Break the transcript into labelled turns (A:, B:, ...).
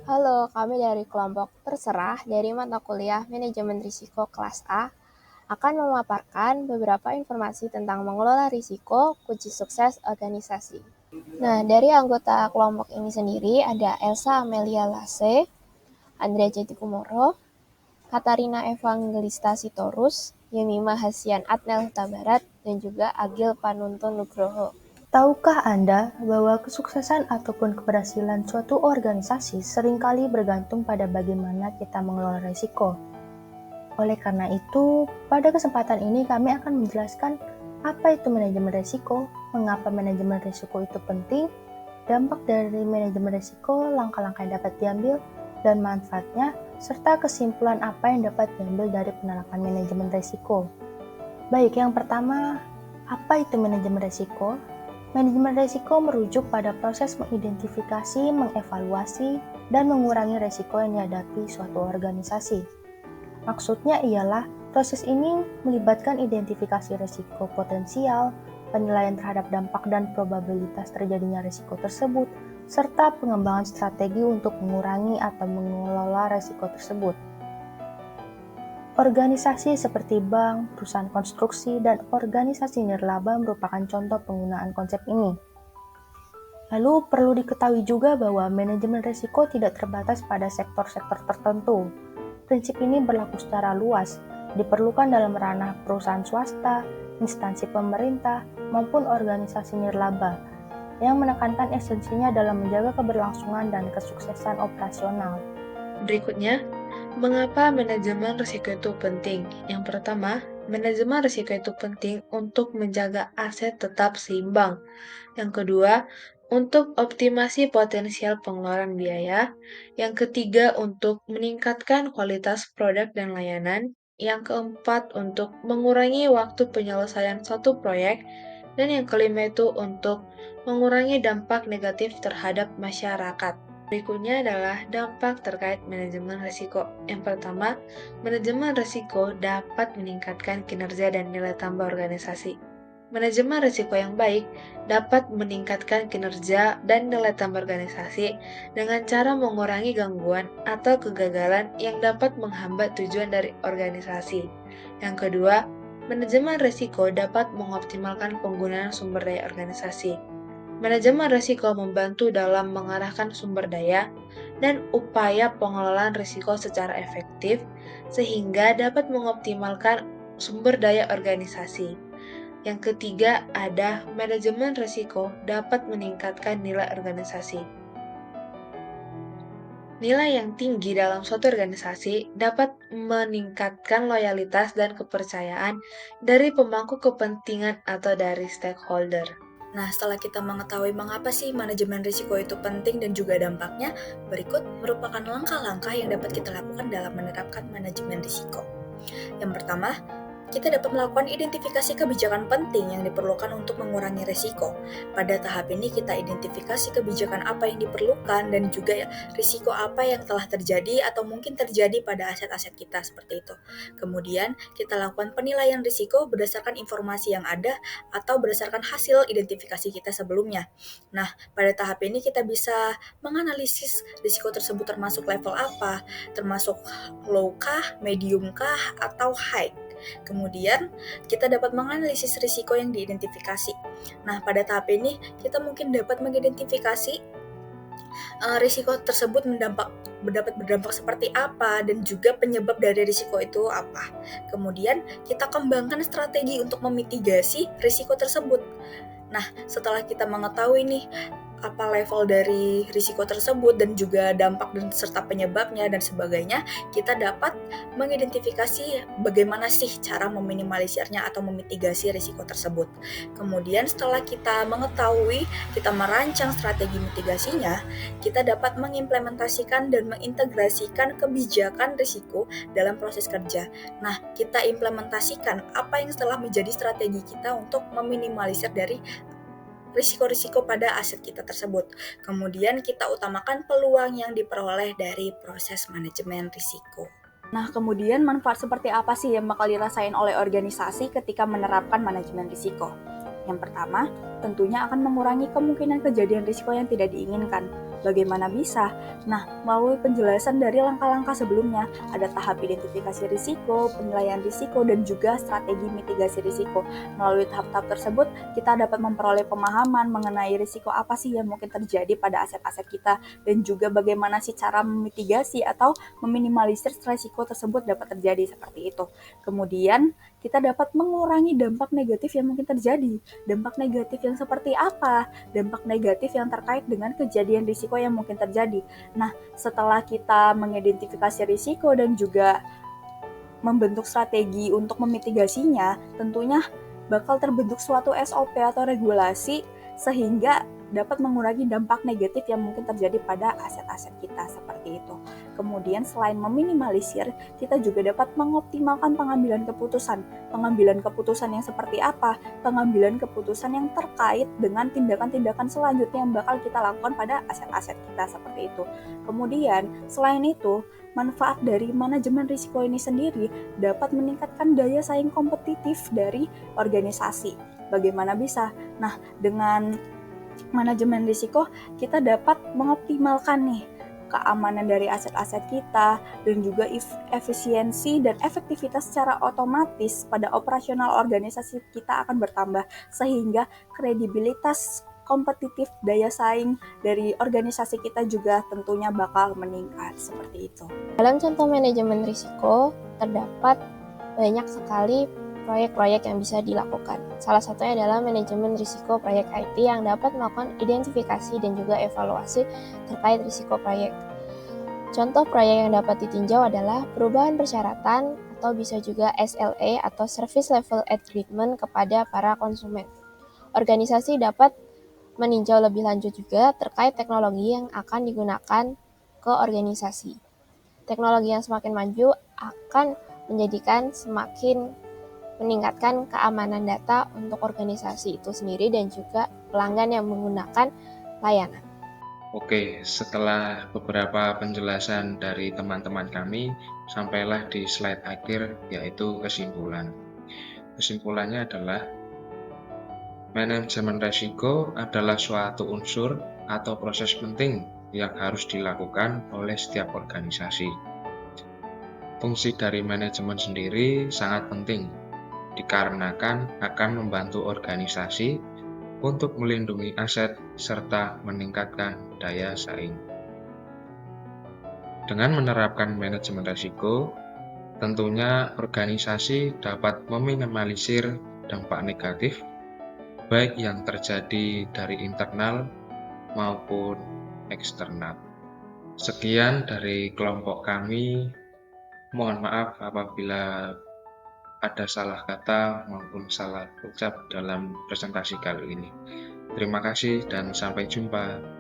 A: Halo, kami dari kelompok terserah dari mata kuliah Manajemen Risiko kelas A akan memaparkan beberapa informasi tentang mengelola risiko, kunci sukses organisasi. Nah, dari anggota kelompok ini sendiri ada Elsa Amelia Lase, Andrea Jetikumoro, Katarina Evangelista Sitorus, Yemima Hasian Adnel Huta Barat, dan juga Agil Panuntun Nugroho.
B: Tahukah Anda bahwa kesuksesan ataupun keberhasilan suatu organisasi seringkali bergantung pada bagaimana kita mengelola risiko? Oleh karena itu, pada kesempatan ini kami akan menjelaskan apa itu manajemen risiko, mengapa manajemen risiko itu penting, dampak dari manajemen risiko, langkah-langkah yang dapat diambil, dan manfaatnya, serta kesimpulan apa yang dapat diambil dari penerapan manajemen risiko. Baik, yang pertama, apa itu manajemen risiko? Manajemen risiko merujuk pada proses mengidentifikasi, mengevaluasi, dan mengurangi risiko yang dihadapi suatu organisasi. Maksudnya ialah proses ini melibatkan identifikasi risiko potensial, penilaian terhadap dampak dan probabilitas terjadinya risiko tersebut, serta pengembangan strategi untuk mengurangi atau mengelola risiko tersebut. Organisasi seperti bank, perusahaan konstruksi, dan organisasi nirlaba merupakan contoh penggunaan konsep ini. Lalu perlu diketahui juga bahwa manajemen risiko tidak terbatas pada sektor-sektor tertentu. Prinsip ini berlaku secara luas, diperlukan dalam ranah perusahaan swasta, instansi pemerintah, maupun organisasi nirlaba, yang menekankan esensinya dalam menjaga keberlangsungan dan kesuksesan operasional.
C: Berikutnya, mengapa manajemen risiko itu penting? Yang pertama, manajemen risiko itu penting untuk menjaga aset tetap seimbang. Yang kedua, untuk optimasi potensial pengeluaran biaya. Yang ketiga, untuk meningkatkan kualitas produk dan layanan. Yang keempat, untuk mengurangi waktu penyelesaian suatu proyek. Dan yang kelima itu untuk mengurangi dampak negatif terhadap masyarakat. Berikutnya adalah dampak terkait manajemen risiko. Yang pertama, manajemen risiko dapat meningkatkan kinerja dan nilai tambah organisasi. Manajemen risiko yang baik dapat meningkatkan kinerja dan nilai tambah organisasi dengan cara mengurangi gangguan atau kegagalan yang dapat menghambat tujuan dari organisasi. Yang kedua, manajemen risiko dapat mengoptimalkan penggunaan sumber daya organisasi. Manajemen risiko membantu dalam mengarahkan sumber daya dan upaya pengelolaan risiko secara efektif sehingga dapat mengoptimalkan sumber daya organisasi. Yang ketiga ada manajemen risiko dapat meningkatkan nilai organisasi. Nilai yang tinggi dalam suatu organisasi dapat meningkatkan loyalitas dan kepercayaan dari pemangku kepentingan atau dari stakeholder.
D: Nah, setelah kita mengetahui mengapa sih manajemen risiko itu penting dan juga dampaknya, berikut merupakan langkah-langkah yang dapat kita lakukan dalam menerapkan manajemen risiko. Yang pertama, kita dapat melakukan identifikasi kebijakan penting yang diperlukan untuk mengurangi risiko. Pada tahap ini kita identifikasi kebijakan apa yang diperlukan dan juga risiko apa yang telah terjadi atau mungkin terjadi pada aset-aset kita seperti itu. Kemudian kita lakukan penilaian risiko berdasarkan informasi yang ada atau berdasarkan hasil identifikasi kita sebelumnya. Nah, pada tahap ini kita bisa menganalisis risiko tersebut termasuk level apa, termasuk low kah, medium kah, atau high. Kemudian, kita dapat menganalisis risiko yang diidentifikasi. Nah, pada tahap ini, kita mungkin dapat mengidentifikasi risiko tersebut dapat berdampak seperti apa dan juga penyebab dari risiko itu apa. Kemudian, kita kembangkan strategi untuk memitigasi risiko tersebut. Nah, setelah kita mengetahui nih apa level dari risiko tersebut dan juga dampak dan serta penyebabnya dan sebagainya, kita dapat mengidentifikasi bagaimana sih cara meminimalisirnya atau memitigasi risiko tersebut. Kemudian setelah kita mengetahui, kita merancang strategi mitigasinya, kita dapat mengimplementasikan dan mengintegrasikan kebijakan risiko dalam proses kerja. Nah, kita implementasikan apa yang telah menjadi strategi kita untuk meminimalisir dari risiko-risiko pada aset kita tersebut. Kemudian kita utamakan peluang yang diperoleh dari proses manajemen risiko.
E: Nah, kemudian manfaat seperti apa sih yang bakal dirasain oleh organisasi ketika menerapkan manajemen risiko? Yang pertama, tentunya akan mengurangi kemungkinan kejadian risiko yang tidak diinginkan. Bagaimana bisa? Nah, melalui penjelasan dari langkah-langkah sebelumnya, ada tahap identifikasi risiko, penilaian risiko, dan juga strategi mitigasi risiko. Melalui tahap-tahap tersebut, kita dapat memperoleh pemahaman mengenai risiko apa sih yang mungkin terjadi pada aset-aset kita, dan juga bagaimana sih cara memitigasi atau meminimalisir risiko tersebut dapat terjadi seperti itu. Kemudian, kita dapat mengurangi dampak negatif yang mungkin terjadi. Dampak negatif yang seperti apa? Dampak negatif yang terkait dengan kejadian risiko yang mungkin terjadi. Nah, setelah kita mengidentifikasi risiko dan juga membentuk strategi untuk memitigasinya, tentunya bakal terbentuk suatu SOP atau regulasi sehingga dapat mengurangi dampak negatif yang mungkin terjadi pada aset-aset kita seperti itu. Kemudian selain meminimalisir, kita juga dapat mengoptimalkan pengambilan keputusan. Pengambilan keputusan yang seperti apa? Pengambilan keputusan yang terkait dengan tindakan-tindakan selanjutnya yang bakal kita lakukan pada aset-aset kita seperti itu. Kemudian selain itu, manfaat dari manajemen risiko ini sendiri dapat meningkatkan daya saing kompetitif dari organisasi. Bagaimana bisa? Nah, dengan manajemen risiko, kita dapat mengoptimalkan nih keamanan dari aset-aset kita dan juga efisiensi dan efektivitas secara otomatis pada operasional organisasi kita akan bertambah sehingga kredibilitas kompetitif daya saing dari organisasi kita juga tentunya bakal meningkat seperti itu.
A: Dalam contoh manajemen risiko, terdapat banyak sekali proyek-proyek yang bisa dilakukan. Salah satunya adalah manajemen risiko proyek IT yang dapat melakukan identifikasi dan juga evaluasi terkait risiko proyek. Contoh proyek yang dapat ditinjau adalah perubahan persyaratan atau bisa juga SLA atau Service Level Agreement kepada para konsumen. Organisasi dapat meninjau lebih lanjut juga terkait teknologi yang akan digunakan ke organisasi. Teknologi yang semakin maju akan menjadikan semakin meningkatkan keamanan data untuk organisasi itu sendiri dan juga pelanggan yang menggunakan layanan.
F: Oke, setelah beberapa penjelasan dari teman-teman kami, sampailah di slide akhir yaitu kesimpulan. Kesimpulannya adalah manajemen risiko adalah suatu unsur atau proses penting yang harus dilakukan oleh setiap organisasi. Fungsi dari manajemen sendiri sangat penting, dikarenakan akan membantu organisasi untuk melindungi aset serta meningkatkan daya saing. Dengan menerapkan manajemen risiko, tentunya organisasi dapat meminimalisir dampak negatif, baik yang terjadi dari internal maupun eksternal. Sekian dari kelompok kami. Mohon maaf apabila ada salah kata maupun salah ucap dalam presentasi kali ini. Terima kasih dan sampai jumpa.